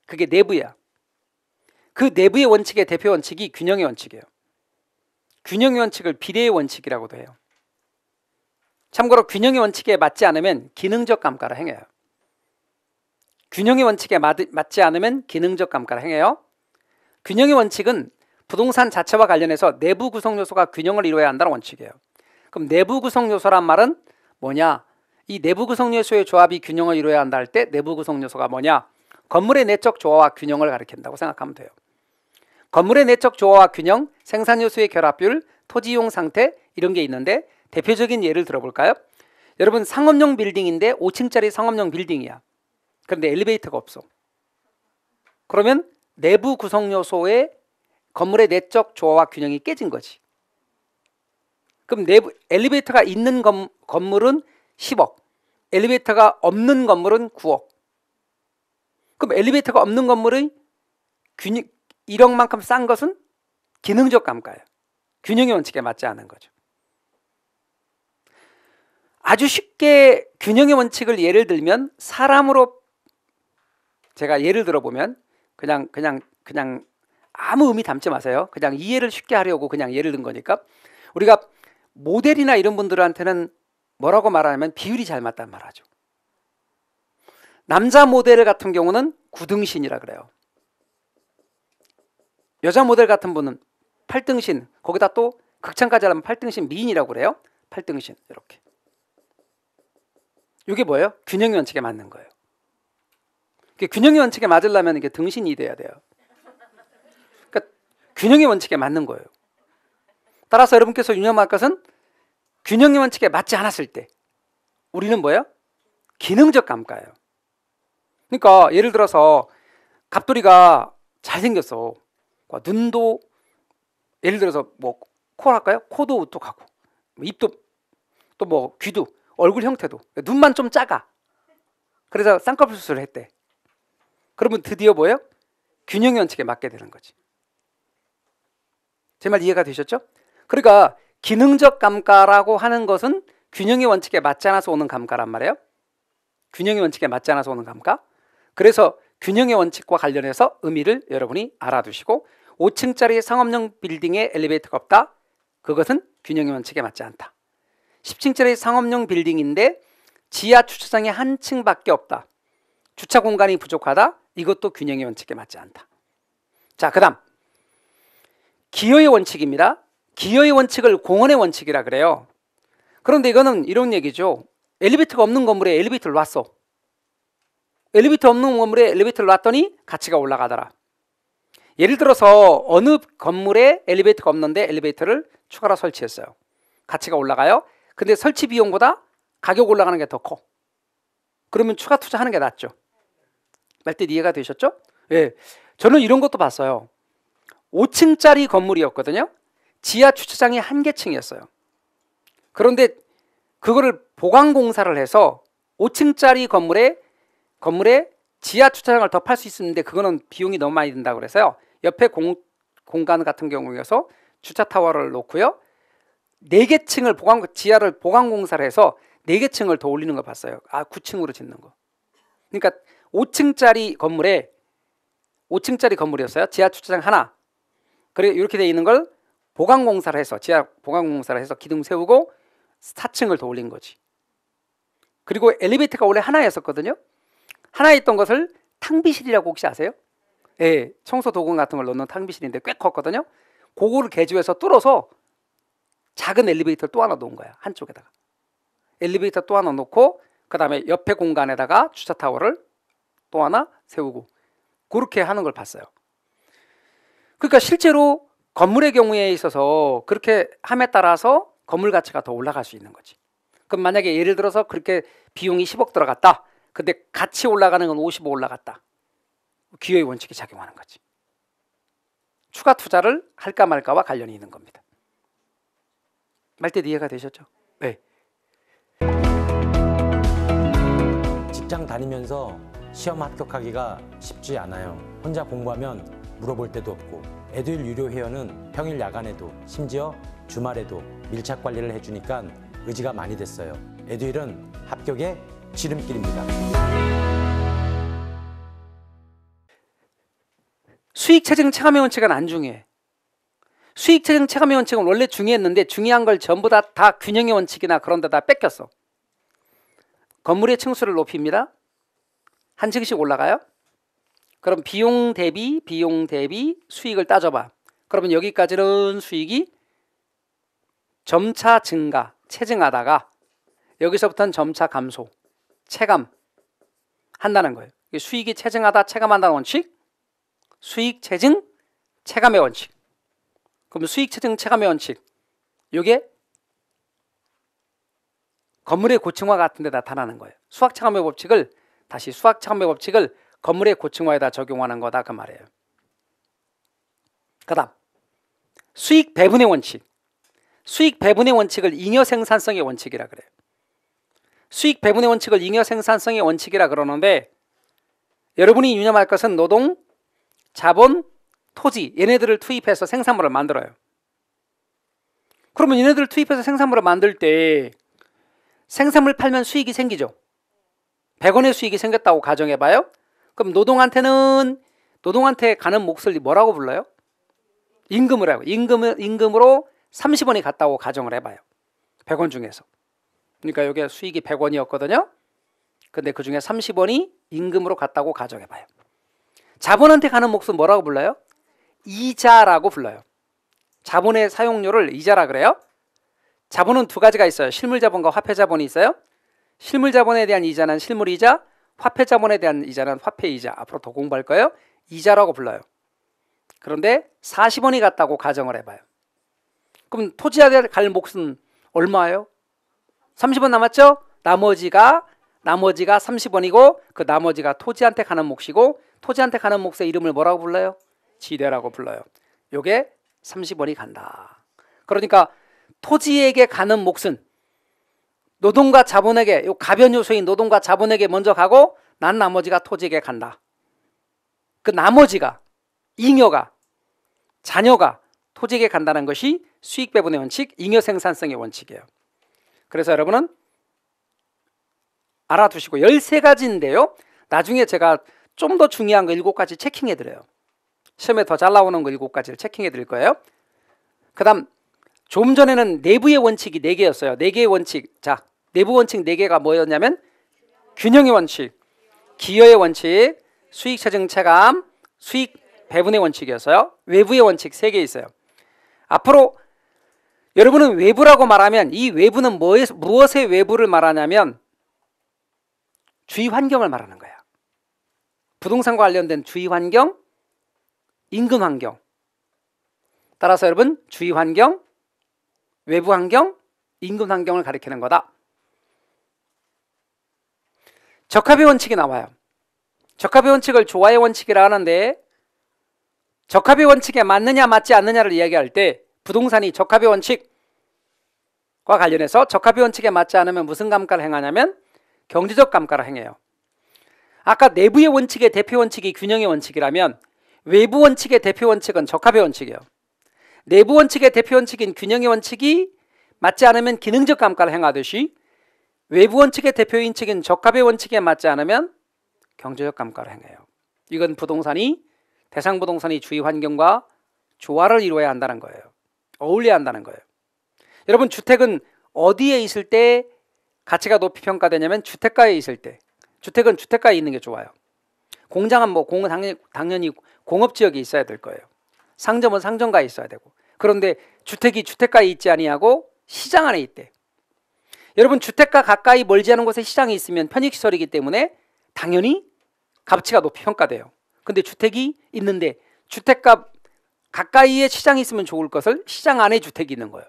그게 내부야. 그 내부의 원칙의 대표 원칙이 균형의 원칙이에요. 균형의 원칙을 비례의 원칙이라고도 해요. 참고로 균형의 원칙에 맞지 않으면 기능적 감가를 행해요. 균형의 원칙에 맞지 않으면 기능적 감가를 행해요. 균형의 원칙은 부동산 자체와 관련해서 내부 구성 요소가 균형을 이루어야 한다는 원칙이에요. 그럼 내부 구성 요소란 말은 뭐냐? 이 내부 구성 요소의 조합이 균형을 이루어야 한다 할 때 내부 구성 요소가 뭐냐? 건물의 내적 조화와 균형을 가리킨다고 생각하면 돼요. 건물의 내적 조화와 균형, 생산 요소의 결합율, 토지 이용 상태 이런 게 있는데 대표적인 예를 들어볼까요? 여러분 상업용 빌딩인데 5층짜리 상업용 빌딩이야. 그런데 엘리베이터가 없어. 그러면 내부 구성 요소의 건물의 내적 조화와 균형이 깨진 거지. 그럼 내부 엘리베이터가 있는 건물은 10억, 엘리베이터가 없는 건물은 9억. 그럼 엘리베이터가 없는 건물의 1억만큼 싼 것은 기능적 감가예요. 균형의 원칙에 맞지 않은 거죠. 아주 쉽게 균형의 원칙을 예를 들면 사람으로 제가 예를 들어보면 그냥 아무 의미 담지 마세요. 그냥 이해를 쉽게 하려고 그냥 예를 든 거니까 우리가 모델이나 이런 분들한테는 뭐라고 말하냐면 비율이 잘 맞다는 말하죠. 남자 모델 같은 경우는 9등신이라 그래요. 여자 모델 같은 분은 8등신, 거기다 또 극찬까지 하면 8등신 미인이라고 그래요. 8등신 이렇게. 이게 뭐예요? 균형의 원칙에 맞는 거예요. 균형의 원칙에 맞으려면 이게 등신이 돼야 돼요. 그러니까 균형의 원칙에 맞는 거예요. 따라서 여러분께서 유념할 것은 균형의 원칙에 맞지 않았을 때 우리는 뭐예요? 기능적 감가예요. 그러니까 예를 들어서 갑돌이가 잘생겼어. 눈도 예를 들어서 뭐 코 할까요? 코도 우뚝하고 입도 또 뭐 귀도 얼굴 형태도 눈만 좀 작아. 그래서 쌍꺼풀 수술을 했대. 그러면 드디어 뭐예요? 균형의 원칙에 맞게 되는 거지. 제 말 이해가 되셨죠? 그러니까 기능적 감가라고 하는 것은 균형의 원칙에 맞지 않아서 오는 감가란 말이에요. 균형의 원칙에 맞지 않아서 오는 감가. 그래서 균형의 원칙과 관련해서 의미를 여러분이 알아두시고 5층짜리 상업용 빌딩에 엘리베이터가 없다. 그것은 균형의 원칙에 맞지 않다. 10층짜리 상업용 빌딩인데 지하 주차장이 한 층밖에 없다. 주차 공간이 부족하다. 이것도 균형의 원칙에 맞지 않다. 자, 그 다음 기여의 원칙입니다. 기여의 원칙을 공원의 원칙이라 그래요. 그런데 이거는 이런 얘기죠. 엘리베이터가 없는 건물에 엘리베이터를 놨어. 엘리베이터 없는 건물에 엘리베이터를 놨더니 가치가 올라가더라. 예를 들어서 어느 건물에 엘리베이터가 없는데 엘리베이터를 추가로 설치했어요. 가치가 올라가요. 근데 설치 비용보다 가격 올라가는 게 더 커. 그러면 추가 투자하는 게 낫죠. 말뜻 이해가 되셨죠? 예, 저는 이런 것도 봤어요. 5층짜리 건물이었거든요. 지하 주차장이 한 개층이었어요. 그런데 그거를 보강공사를 해서 5층짜리 건물에 지하 주차장을 더 팔 수 있었는데 그거는 비용이 너무 많이 든다고 그래서요. 옆에 공간 같은 경우에서 주차 타워를 놓고요. 4개 층을 지하를 보강공사를 해서 4개 층을 더 올리는 걸 봤어요. 9층으로 짓는 거. 그러니까 5층짜리 건물이었어요. 지하 주차장 하나. 그래 이렇게 돼 있는 걸 보강공사를 해서 지하 보강공사를 해서 기둥 세우고 4층을 더 올린 거지. 그리고 엘리베이터가 원래 하나였었거든요. 하나 있던 것을 탕비실이라고 혹시 아세요? 예, 청소 도구 같은 걸 넣는 탕비실인데 꽤 컸거든요. 그거를 개조해서 뚫어서 작은 엘리베이터를 또 하나 놓은 거야. 한쪽에다가 엘리베이터 또 하나 놓고 그 다음에 옆에 공간에다가 주차 타워를 또 하나 세우고 그렇게 하는 걸 봤어요. 그러니까 실제로 건물의 경우에 있어서 그렇게 함에 따라서 건물 가치가 더 올라갈 수 있는 거지. 그럼 만약에 예를 들어서 그렇게 비용이 10억 들어갔다. 근데 같이 올라가는 건 50억 올라갔다. 기여의 원칙이 작용하는 거지. 추가 투자를 할까 말까와 관련이 있는 겁니다. 말뜻 이해가 되셨죠? 네. 직장 다니면서 시험 합격하기가 쉽지 않아요. 혼자 공부하면 물어볼 데도 없고 에듀윌 유료 회원은 평일 야간에도 심지어 주말에도 밀착 관리를 해주니까 의지가 많이 됐어요. 에듀윌은 합격의 지름길입니다. 수익체증 체감의 원칙은 안 중요해. 수익체증 체감의 원칙은 원래 중요했는데 중요한 걸 전부 다 균형의 원칙이나 그런 데다 뺏겼어. 건물의 층수를 높입니다. 한 층씩 올라가요. 그럼 비용 대비 수익을 따져봐. 그러면 여기까지는 수익이 점차 증가, 체증하다가 여기서부터는 점차 감소, 체감 한다는 거예요. 수익이 체증하다 체감한다는 원칙, 수익 체증 체감의 원칙. 그럼 수익 체증 체감의 원칙, 이게 건물의 고층화 같은 데 나타나는 거예요. 수학 체감의 법칙을 건물의 고층화에다 적용하는 거다 그 말이에요. 그 다음 수익 배분의 원칙. 수익 배분의 원칙을 잉여 생산성의 원칙이라 그래요. 수익 배분의 원칙을 잉여 생산성의 원칙이라 그러는데 여러분이 유념할 것은 노동, 자본, 토지 얘네들을 투입해서 생산물을 만들어요. 그러면 얘네들을 투입해서 생산물을 만들 때 생산물 팔면 수익이 생기죠. 100원의 수익이 생겼다고 가정해봐요. 그럼 노동한테 가는 몫을 뭐라고 불러요? 임금을 해요. 임금으로 30원이 갔다고 가정을 해봐요. 100원 중에서. 그러니까 여기 수익이 100원이었거든요. 근데 그 중에 30원이 임금으로 갔다고 가정해봐요. 자본한테 가는 몫은 뭐라고 불러요? 이자라고 불러요. 자본의 사용료를 이자라 그래요. 자본은 두 가지가 있어요. 실물자본과 화폐자본이 있어요. 실물 자본에 대한 이자는 실물이자, 화폐 자본에 대한 이자는 화폐이자. 앞으로 더 공부할 거예요. 이자라고 불러요. 그런데 40원이 갔다고 가정을 해봐요. 그럼 토지에 갈 몫은 얼마예요? 30원 남았죠? 나머지가 30원이고 그 나머지가 토지한테 가는 몫이고, 토지한테 가는 몫의 이름을 뭐라고 불러요? 지대라고 불러요. 요게 30원이 간다. 그러니까 토지에게 가는 몫은 노동과 자본에게, 요 가변 요소인 노동과 자본에게 먼저 가고 난 나머지가 토지에게 간다. 그 나머지가, 잉여가, 자녀가 토지에게 간다는 것이 수익 배분의 원칙, 잉여 생산성의 원칙이에요. 그래서 여러분은 알아두시고 13가지인데요. 나중에 제가 좀 더 중요한 거 7가지 체킹해 드려요. 시험에 더 잘 나오는 거 7가지를 체킹해 드릴 거예요. 그 다음 좀 전에는 내부의 원칙이 4개였어요. 4개의 원칙. 자, 내부 원칙 4개가 뭐였냐면 균형의 원칙, 기여의 원칙, 수익 체증 체감, 수익 배분의 원칙이었어요. 외부의 원칙 3개 있어요. 앞으로 여러분은 외부라고 말하면 이 외부는 무엇의 외부를 말하냐면 주위 환경을 말하는 거야. 부동산과 관련된 주위 환경, 인근 환경. 따라서 여러분 주위 환경, 외부 환경, 인근 환경을 가리키는 거다. 적합의 원칙이 나와요. 적합의 원칙을 조화의 원칙이라 하는데, 적합의 원칙에 맞느냐 맞지 않느냐를 이야기할 때 부동산이 적합의 원칙과 관련해서 적합의 원칙에 맞지 않으면 무슨 감가를 행하냐면 경제적 감가를 행해요. 아까 내부의 원칙의 대표 원칙이 균형의 원칙이라면 외부 원칙의 대표 원칙은 적합의 원칙이에요. 내부 원칙의 대표 원칙인 균형의 원칙이 맞지 않으면 기능적 감가를 행하듯이 외부 원칙의 대표 원칙인 적합의 원칙에 맞지 않으면 경제적 감가를 행해요. 이건 부동산이, 대상 부동산이 주위 환경과 조화를 이루어야 한다는 거예요. 어울려야 한다는 거예요. 여러분 주택은 어디에 있을 때 가치가 높이 평가되냐면 주택가에 있을 때. 주택은 주택가에 있는 게 좋아요. 공장은 당연히 공업지역에 있어야 될 거예요. 상점은 상점가에 있어야 되고. 그런데 주택이 주택가에 있지 아니하고 시장 안에 있대. 여러분 주택가 가까이 멀지 않은 곳에 시장이 있으면 편익시설이기 때문에 당연히 가치가 높이 평가돼요. 근데 주택이 있는데 주택가 가까이에 시장이 있으면 좋을 것을 시장 안에 주택이 있는 거예요.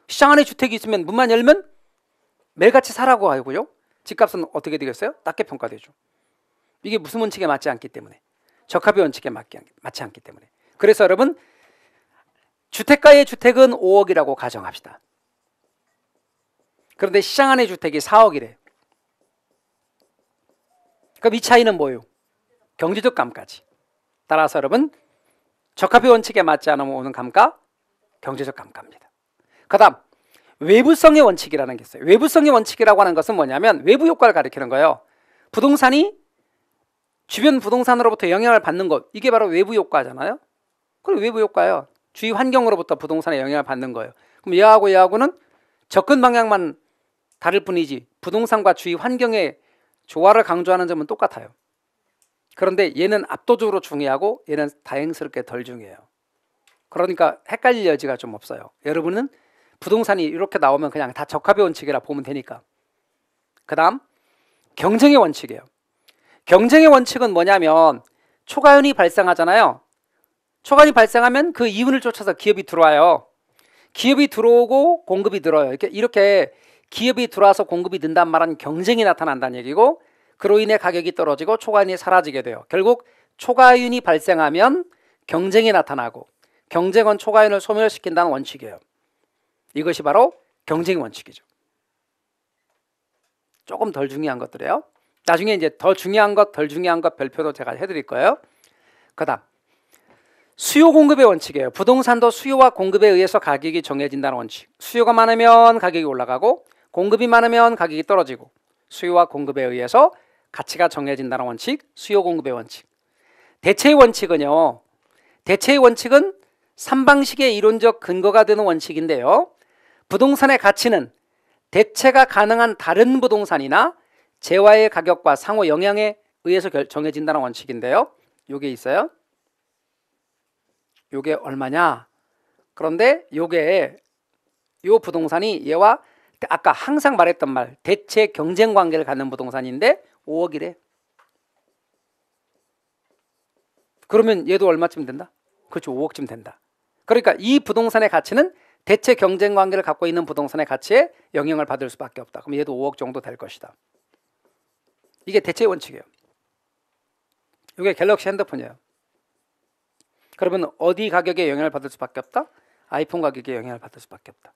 시장 안에 주택이 있으면 문만 열면 매일같이 사라고 하고요. 집값은 어떻게 되겠어요? 낮게 평가되죠. 이게 무슨 원칙에 맞지 않기 때문에, 적합의 원칙에 맞지 않기 때문에. 그래서 여러분 주택가의 주택은 5억이라고 가정합시다. 그런데 시장 안의 주택이 4억이래. 그럼 이 차이는 뭐예요? 경제적 감가지. 따라서 여러분 적합의 원칙에 맞지 않으면 오는 감가, 경제적 감가입니다. 그 다음 외부성의 원칙이라는 게 있어요. 외부성의 원칙이라고 하는 것은 뭐냐면 외부 효과를 가리키는 거예요. 부동산이 주변 부동산으로부터 영향을 받는 것, 이게 바로 외부 효과잖아요. 그럼 외부 효과예요. 주위 환경으로부터 부동산에 영향을 받는 거예요. 그럼 얘하고는 접근 방향만 다를 뿐이지 부동산과 주위 환경의 조화를 강조하는 점은 똑같아요. 그런데 얘는 압도적으로 중요하고 얘는 다행스럽게 덜 중요해요. 그러니까 헷갈릴 여지가 좀 없어요. 여러분은 부동산이 이렇게 나오면 그냥 다 적합의 원칙이라 보면 되니까. 그 다음 경쟁의 원칙이에요. 경쟁의 원칙은 뭐냐면 초과이윤이 발생하잖아요. 초과이윤이 발생하면 그 이윤을 쫓아서 기업이 들어와요. 기업이 들어오고 공급이 늘어요. 이렇게 기업이 들어와서 공급이 는단 말은 경쟁이 나타난다는 얘기고, 그로 인해 가격이 떨어지고 초과이윤이 사라지게 돼요. 결국 초과이윤이 발생하면 경쟁이 나타나고, 경쟁은 초과이윤을 소멸시킨다는 원칙이에요. 이것이 바로 경쟁의 원칙이죠. 조금 덜 중요한 것들이에요. 나중에 이제 더 중요한 것, 덜 중요한 것 별표도 제가 해드릴 거예요. 그다음 수요 공급의 원칙이에요. 부동산도 수요와 공급에 의해서 가격이 정해진다는 원칙. 수요가 많으면 가격이 올라가고 공급이 많으면 가격이 떨어지고, 수요와 공급에 의해서 가치가 정해진다는 원칙, 수요 공급의 원칙. 대체의 원칙은요, 대체의 원칙은 3방식의 이론적 근거가 되는 원칙인데요, 부동산의 가치는 대체가 가능한 다른 부동산이나 재화의 가격과 상호 영향에 의해서 정해진다는 원칙인데요, 요게 있어요. 요게 얼마냐? 그런데 요게 요 부동산이 얘와 아까 항상 말했던 말, 대체 경쟁 관계를 갖는 부동산인데 5억이래. 그러면 얘도 얼마쯤 된다? 그렇죠, 5억쯤 된다. 그러니까 이 부동산의 가치는 대체 경쟁 관계를 갖고 있는 부동산의 가치에 영향을 받을 수밖에 없다. 그럼 얘도 5억 정도 될 것이다. 이게 대체의 원칙이에요. 이게 갤럭시 핸드폰이에요. 그러면 어디 가격에 영향을 받을 수밖에 없다? 아이폰 가격에 영향을 받을 수밖에 없다.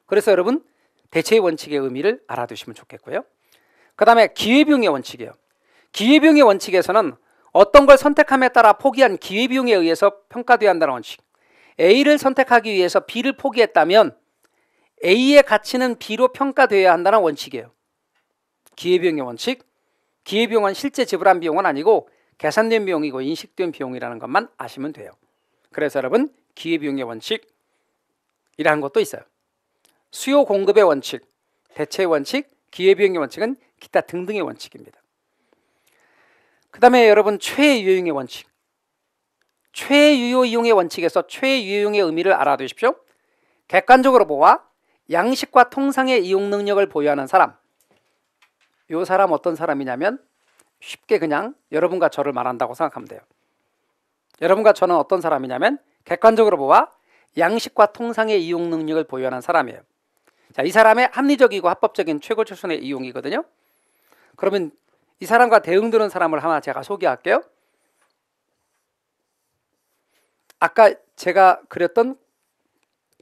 그래서 여러분 대체의 원칙의 의미를 알아두시면 좋겠고요. 그 다음에 기회비용의 원칙이에요. 기회비용의 원칙에서는 어떤 걸 선택함에 따라 포기한 기회비용에 의해서 평가되어야 한다는 원칙. A를 선택하기 위해서 B를 포기했다면 A의 가치는 B로 평가되어야 한다는 원칙이에요. 기회비용의 원칙. 기회비용은 실제 지불한 비용은 아니고 계산된 비용이고 인식된 비용이라는 것만 아시면 돼요. 그래서 여러분 기회비용의 원칙이라는 것도 있어요. 수요 공급의 원칙, 대체의 원칙, 기회비용의 원칙은 기타 등등의 원칙입니다. 그 다음에 여러분 최유효이용의 원칙. 최유효이용의 원칙에서 최유효이용의 의미를 알아두십시오. 객관적으로 보아 양식과 통상의 이용 능력을 보유하는 사람. 이 사람 어떤 사람이냐면 쉽게 그냥 여러분과 저를 말한다고 생각하면 돼요. 여러분과 저는 어떤 사람이냐면 객관적으로 보아 양식과 통상의 이용 능력을 보유하는 사람이에요. 자, 이 사람의 합리적이고 합법적인 최고 최선의 이용이거든요. 그러면 이 사람과 대응되는 사람을 하나 제가 소개할게요. 아까 제가 그렸던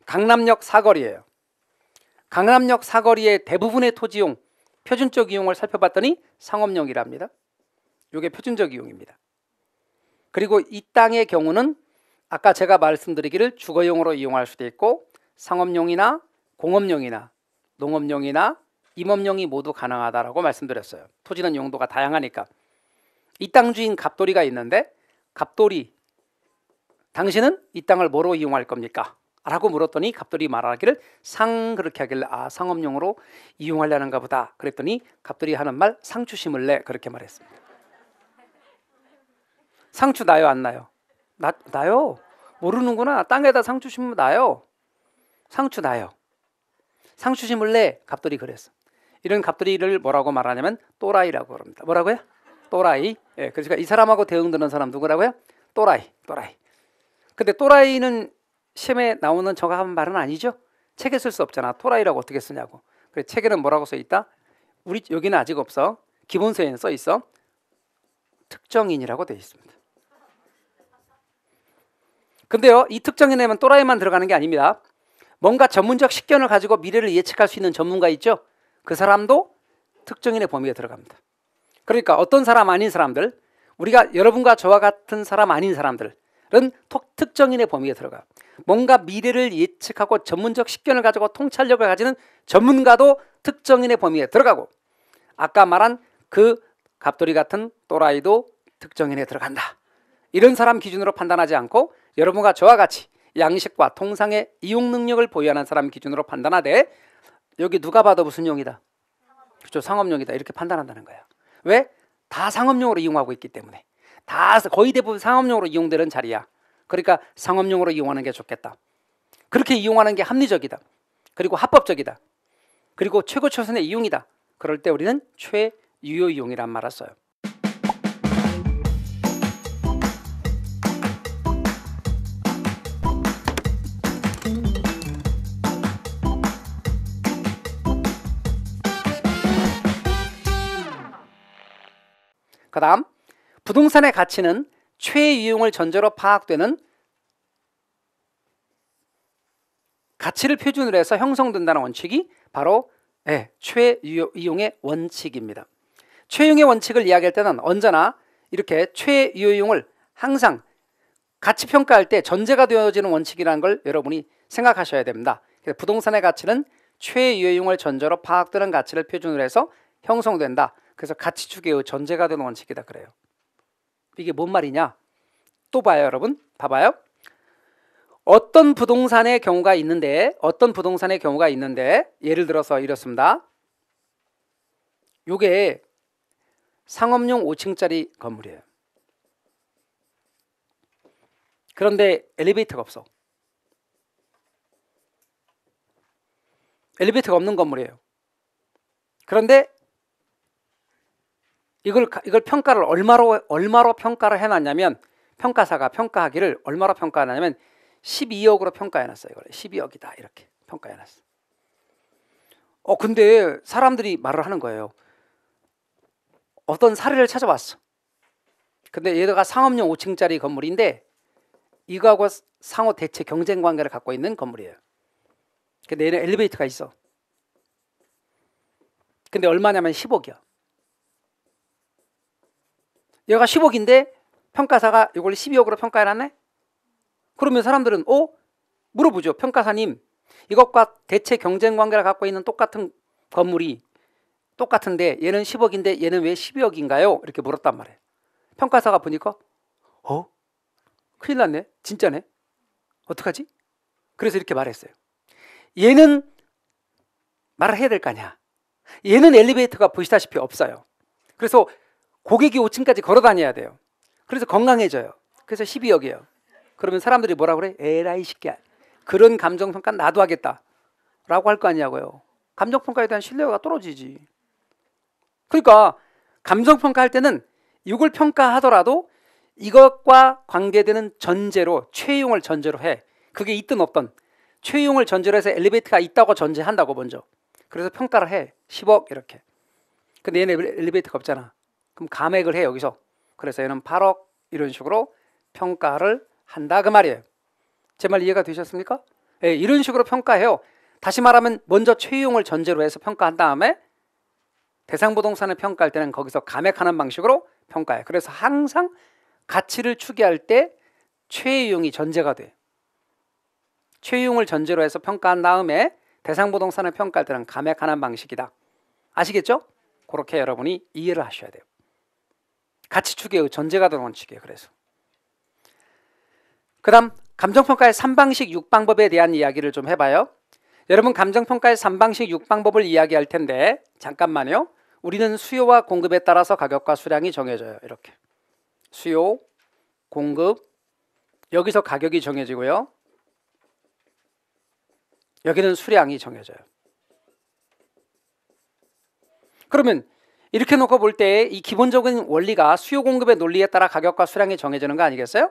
강남역 사거리예요. 강남역 사거리의 대부분의 토지용 표준적 이용을 살펴봤더니 상업용이랍니다. 이게 표준적 이용입니다. 그리고 이 땅의 경우는 아까 제가 말씀드리기를 주거용으로 이용할 수도 있고 상업용이나 공업용이나 농업용이나 임업용이 모두 가능하다라고 말씀드렸어요. 토지는 용도가 다양하니까. 이 땅 주인 갑돌이가 있는데 갑돌이 당신은 이 땅을 뭐로 이용할 겁니까? 라고 물었더니 갑돌이 말하기를 그렇게 하길래 상업용으로 이용하려는가 보다. 그랬더니 갑돌이 하는 말 상추 심을래 그렇게 말했습니다. 상추 나요 안 나요? 나요. 모르는구나. 땅에다 상추 심으면 나요. 상추 나요. 상추 심을래? 갑돌이 그랬어. 이런 갑돌이를 뭐라고 말하냐면 또라이라고 합니다. 뭐라고요? 또라이. 예, 그러니까 이 사람하고 대응되는 사람 누구라고요? 또라이. 근데 또라이는 시험에 나오는 저가 한 말은 아니죠. 책에 쓸 수 없잖아. 또라이라고 어떻게 쓰냐고. 그래, 책에는 뭐라고 써 있다? 우리 여기는 아직 없어. 기본서에는 써 있어. 특정인이라고 돼 있습니다. 근데요, 이 특정인에만 또라이만 들어가는 게 아닙니다. 뭔가 전문적 식견을 가지고 미래를 예측할 수 있는 전문가 있죠? 그 사람도 특정인의 범위에 들어갑니다. 그러니까 어떤 사람 아닌 사람들, 우리가 여러분과 저와 같은 사람 아닌 사람들은 특정인의 범위에 들어가. 뭔가 미래를 예측하고 전문적 식견을 가지고 통찰력을 가지는 전문가도 특정인의 범위에 들어가고, 아까 말한 그 갑돌이 같은 또라이도 특정인에 들어간다. 이런 사람 기준으로 판단하지 않고 여러분과 저와 같이 양식과 통상의 이용 능력을 보유하는 사람 기준으로 판단하되, 여기 누가 봐도 무슨 용이다? 그렇죠, 상업용이다. 이렇게 판단한다는 거예요. 왜? 다 상업용으로 이용하고 있기 때문에. 다 거의 대부분 상업용으로 이용되는 자리야. 그러니까 상업용으로 이용하는 게 좋겠다. 그렇게 이용하는 게 합리적이다. 그리고 합법적이다. 그리고 최고 최선의 이용이다. 그럴 때 우리는 최유효 이용이란 말을 써요. 그 다음 부동산의 가치는 최유용을 전제로 파악되는 가치를 표준으로 해서 형성된다는 원칙이 바로 최유용의 원칙입니다. 최유용의 원칙을 이야기할 때는 언제나 이렇게 최유용을 항상 가치 평가할 때 전제가 되어지는 원칙이라는 걸 여러분이 생각하셔야 됩니다. 그래서 부동산의 가치는 최유용을 전제로 파악되는 가치를 표준으로 해서 형성된다. 그래서 가치 추계의 전제가 되는 원칙이다 그래요. 이게 뭔 말이냐? 또 봐요, 여러분. 봐봐요. 어떤 부동산의 경우가 있는데 예를 들어서 이렇습니다. 요게 상업용 5층짜리 건물이에요. 그런데 엘리베이터가 없어. 엘리베이터가 없는 건물이에요. 그런데 이걸 평가를 얼마로 평가를 해놨냐면, 평가사가 평가하기를 얼마로 평가하냐면 12억으로 평가해놨어요. 이걸 12억이다 이렇게 평가해놨어. 근데 사람들이 말을 하는 거예요. 어떤 사례를 찾아봤어. 근데 얘가 상업용 5층짜리 건물인데 이거하고 상호 대체 경쟁 관계를 갖고 있는 건물이에요. 근데 얘는 엘리베이터가 있어. 근데 얼마냐면 10억이야. 얘가 10억인데 평가사가 이걸 12억으로 평가해놨네? 그러면 사람들은 물어보죠. 평가사님, 이것과 대체 경쟁 관계를 갖고 있는 똑같은 건물이 똑같은데 얘는 10억인데 얘는 왜 12억인가요? 이렇게 물었단 말이에요. 평가사가 보니까 큰일 났네. 진짜네. 어떡하지? 그래서 이렇게 말했어요. 얘는 말을 해야 될 거 아니야. 얘는 엘리베이터가 보시다시피 없어요. 그래서 고객이 5층까지 걸어 다녀야 돼요. 그래서 건강해져요. 그래서 12억이에요. 그러면 사람들이 뭐라 그래? 에라이 새끼야. 그런 감정평가 나도 하겠다 라고 할 거 아니냐고요. 감정평가에 대한 신뢰가 떨어지지. 그러니까 감정평가할 때는 이걸 평가하더라도 이것과 관계되는 전제로, 최이용을 전제로 해. 그게 있든 없든 최이용을 전제로 해서 엘리베이터가 있다고 전제한다고 먼저. 그래서 평가를 해. 10억 이렇게. 근데 얘는 엘리베이터가 없잖아. 그럼 감액을 해 여기서. 그래서 얘는 8억 이런 식으로 평가를 한다 그 말이에요. 제 말 이해가 되셨습니까? 예, 이런 식으로 평가해요. 다시 말하면 먼저 최이용을 전제로 해서 평가한 다음에 대상부동산을 평가할 때는 거기서 감액하는 방식으로 평가해. 그래서 항상 가치를 추계할 때 최이용이 전제가 돼. 최이용을 전제로 해서 평가한 다음에 대상부동산을 평가할 때는 감액하는 방식이다. 아시겠죠? 그렇게 여러분이 이해를 하셔야 돼요. 가치 추계의 전제가 되는 원칙이에요. 그래서 그 다음 감정평가의 3방식 6방법에 대한 이야기를 좀 해봐요. 여러분 감정평가의 3방식 6방법을 이야기할 텐데 잠깐만요. 우리는 수요와 공급에 따라서 가격과 수량이 정해져요. 이렇게 수요, 공급, 여기서 가격이 정해지고요. 여기는 수량이 정해져요. 그러면 이렇게 놓고 볼 때 이 기본적인 원리가 수요 공급의 논리에 따라 가격과 수량이 정해지는 거 아니겠어요?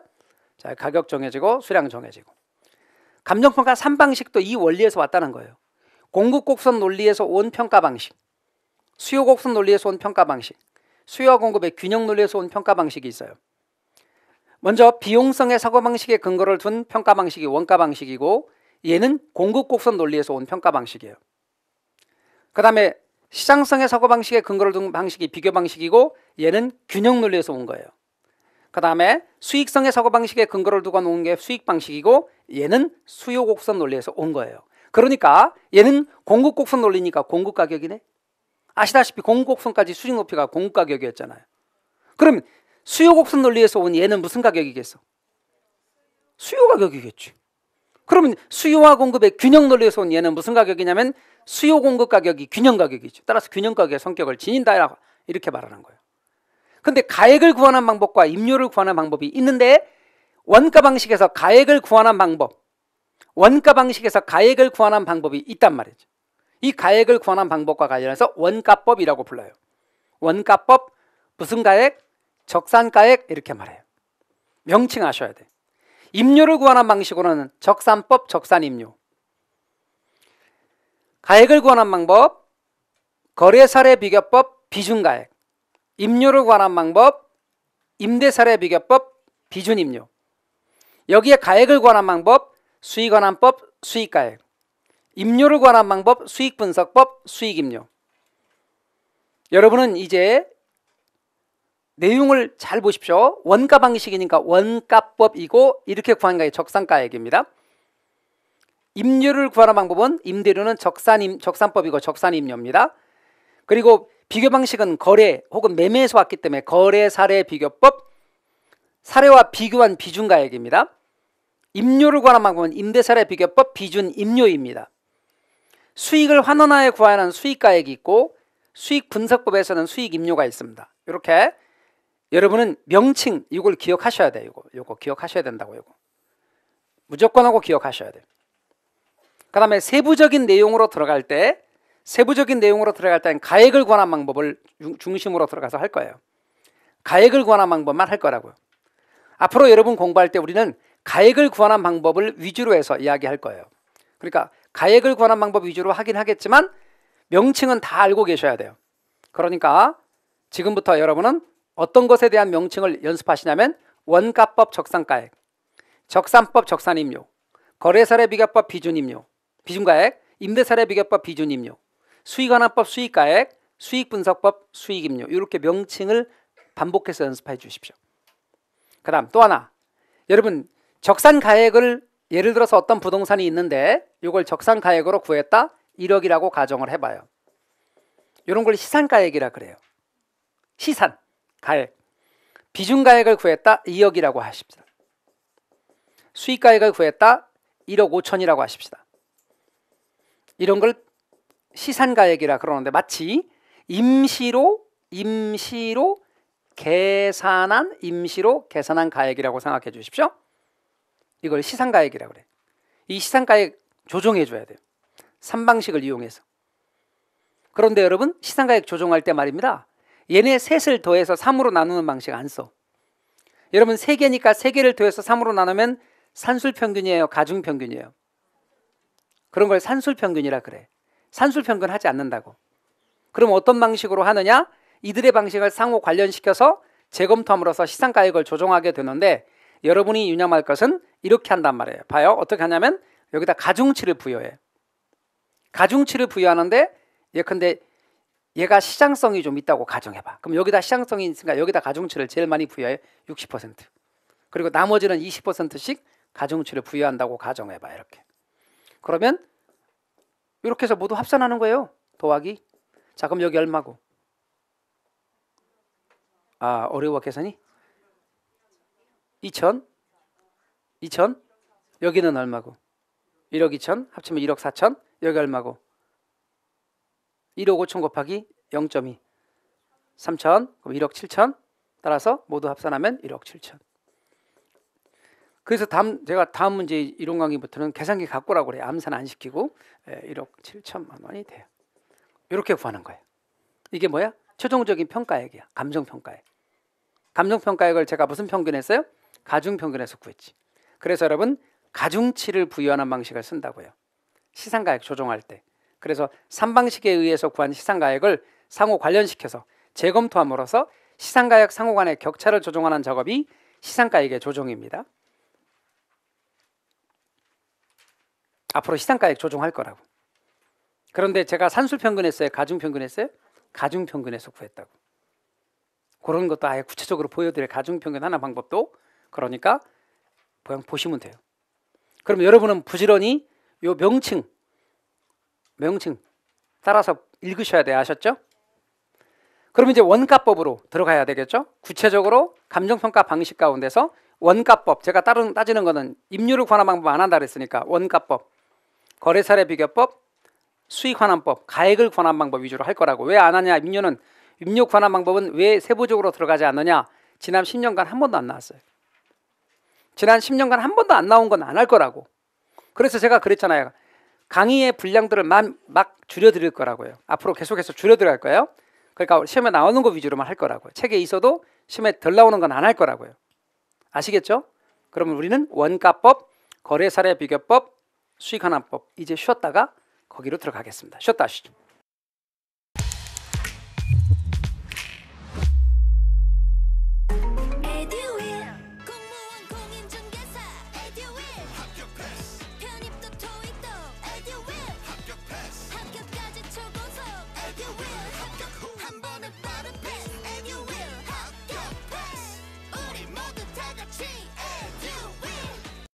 자, 가격 정해지고 수량 정해지고. 감정평가 3방식도 이 원리에서 왔다는 거예요. 공급 곡선 논리에서 온 평가 방식, 수요 곡선 논리에서 온 평가 방식, 수요와 공급의 균형 논리에서 온 평가 방식이 있어요. 먼저 비용성의 사고방식에 근거를 둔 평가 방식이 원가 방식이고, 얘는 공급 곡선 논리에서 온 평가 방식이에요. 그 다음에 시장성의 사고방식에 근거를 둔 방식이 비교 방식이고, 얘는 균형 논리에서 온 거예요. 그 다음에 수익성의 사고방식에 근거를 두고 놓은 게 수익 방식이고, 얘는 수요 곡선 논리에서 온 거예요. 그러니까 얘는 공급 곡선 논리니까 공급 가격이네. 아시다시피 공급 곡선까지 수직 높이가 공급 가격이었잖아요. 그럼 수요 곡선 논리에서 온 얘는 무슨 가격이겠어? 수요 가격이겠지. 그러면 수요와 공급의 균형 논리에서 온 얘는 무슨 가격이냐면 수요 공급 가격이 균형 가격이죠. 따라서 균형 가격의 성격을 지닌다 이렇게 말하는 거예요. 근데 가액을 구하는 방법과 임료를 구하는 방법이 있는데, 원가 방식에서 가액을 구하는 방법, 원가 방식에서 가액을 구하는 방법이 있단 말이죠. 이 가액을 구하는 방법과 관련해서 원가법이라고 불러요. 원가법, 무슨 가액? 적산가액 이렇게 말해요. 명칭하셔야 돼. 임료를 구하는 방식으로는 적산법, 적산임료. 가액을 구하는 방법, 거래사례 비교법, 비중가액. 임료를 구하는 방법, 임대사례 비교법, 비준임료. 여기에 가액을 구하는 방법, 수익환환법, 수익가액. 임료를 구하는 방법, 수익분석법, 수익임료. 여러분은 이제 내용을 잘 보십시오. 원가 방식이니까 원가법이고, 이렇게 구하는 게 적산가액입니다. 임료를 구하는 방법은 임대료는 적산법이고 적산임료입니다. 그리고 비교 방식은 거래 혹은 매매에서 왔기 때문에 거래 사례 비교법, 사례와 비교한 비중가액입니다. 임료를 구하는 방법은 임대사례 비교법, 비준임료입니다. 수익을 환원하여 구하는 수익가액이 있고, 수익 분석법에서는 수익임료가 있습니다. 이렇게 여러분은 명칭 이걸 기억하셔야 돼요. 이거 기억하셔야 된다고. 이거 무조건 하고 기억하셔야 돼요. 그 다음에 세부적인 내용으로 들어갈 때는 가액을 구하는 방법을 중심으로 들어가서 할 거예요. 가액을 구하는 방법만 할 거라고요. 앞으로 여러분 공부할 때 우리는 가액을 구하는 방법을 위주로 해서 이야기할 거예요. 그러니까 가액을 구하는 방법 위주로 하긴 하겠지만 명칭은 다 알고 계셔야 돼요. 그러니까 지금부터 여러분은 어떤 것에 대한 명칭을 연습하시냐면 원가법 적산가액, 적산법 적산임료, 거래사례 비교법 비준임료, 비준가액, 임대사례 비교법 비준임료, 수익환원법 수익가액, 수익분석법 수익임료, 이렇게 명칭을 반복해서 연습해 주십시오. 그 다음 또 하나, 여러분 적산가액을 예를 들어서 어떤 부동산이 있는데 이걸 적산가액으로 구했다 1억이라고 가정을 해봐요. 이런 걸 시산가액이라 그래요. 시산가액. 비준가액을 구했다 2억이라고 하십시다. 수익가액을 구했다 1억 5천이라고 하십시다. 이런 걸 시산가액이라 그러는데 마치 임시로 계산한 가액이라고 생각해 주십시오. 이걸 시산가액이라 그래. 이 시산가액 조정해 줘야 돼요. 3방식을 이용해서. 그런데 여러분 시산가액 조정할 때 말입니다. 얘네 셋을 더해서 3으로 나누는 방식 안 써. 여러분 3개니까 3개를 더해서 3으로 나누면 산술평균이에요, 가중평균이에요? 그런 걸 산술평균이라 그래. 산술평균 하지 않는다고. 그럼 어떤 방식으로 하느냐? 이들의 방식을 상호 관련시켜서 재검토함으로써 시산가액을 조정하게 되는데 여러분이 유념할 것은 이렇게 한단 말이에요. 봐요. 어떻게 하냐면 여기다 가중치를 부여해. 가중치를 부여하는데 예컨대 얘가 시장성이 좀 있다고 가정해봐. 그럼 여기다 시장성이 있으니까 여기다 가중치를 제일 많이 부여해. 60%. 그리고 나머지는 20%씩 가중치를 부여한다고 가정해봐. 이렇게. 그러면 이렇게 해서 모두 합산하는 거예요. 더하기. 자, 그럼 여기 얼마고? 아, 어려워 계산이? 2천? 여기는 얼마고? 1억 2천? 합치면 1억 4천? 여기 얼마고? 1억 5천 곱하기 0.2 3천, 그럼 1억 7천. 따라서 모두 합산하면 1억 7천. 그래서 제가 다음 문제 이론 강의부터는 계산기 갖고 오라고 그래요. 암산 안 시키고 1억 7천만 원이 돼요. 이렇게 구하는 거예요. 이게 뭐야? 최종적인 평가액이야. 감정평가액. 감정평가액을 제가 무슨 평균했어요? 가중평균에서 구했지. 그래서 여러분 가중치를 부여하는 방식을 쓴다고요. 시산가액 조정할 때. 그래서 3방식에 의해서 구한 시산가액을 상호 관련시켜서 재검토함으로써 시산가액 상호 간의 격차를 조정하는 작업이 시산가액의 조정입니다. 앞으로 시산가액 조정할 거라고. 그런데 제가 산술평균했어요? 가중평균했어요? 가중평균에서 구했다고. 그런 것도 아예 구체적으로 보여드릴 가중평균 하나 방법도. 그러니까 그냥 보시면 돼요. 그럼 여러분은 부지런히 요 명칭 따라서 읽으셔야 돼요. 아셨죠? 그럼 이제 원가법으로 들어가야 되겠죠? 구체적으로 감정평가 방식 가운데서 원가법, 제가 따지는 거는 임료를 관한 방법 안 한다 그랬으니까 원가법, 거래사례 비교법, 수익환원법, 가액을 관한 방법 위주로 할 거라고. 왜 안 하냐? 임료 관한 방법은 왜 세부적으로 들어가지 않느냐? 지난 10년간 한 번도 안 나왔어요. 지난 10년간 한 번도 안 나온 건 안 할 거라고. 그래서 제가 그랬잖아요. 강의의 분량들을 막 줄여드릴 거라고요. 앞으로 계속해서 줄여드릴 거예요. 그러니까 시험에 나오는 거 위주로만 할 거라고요. 책에 있어도 시험에 덜 나오는 건 안 할 거라고요. 아시겠죠? 그러면 우리는 원가법, 거래사례 비교법, 수익환원법 이제 쉬었다가 거기로 들어가겠습니다. 쉬었다 하시죠.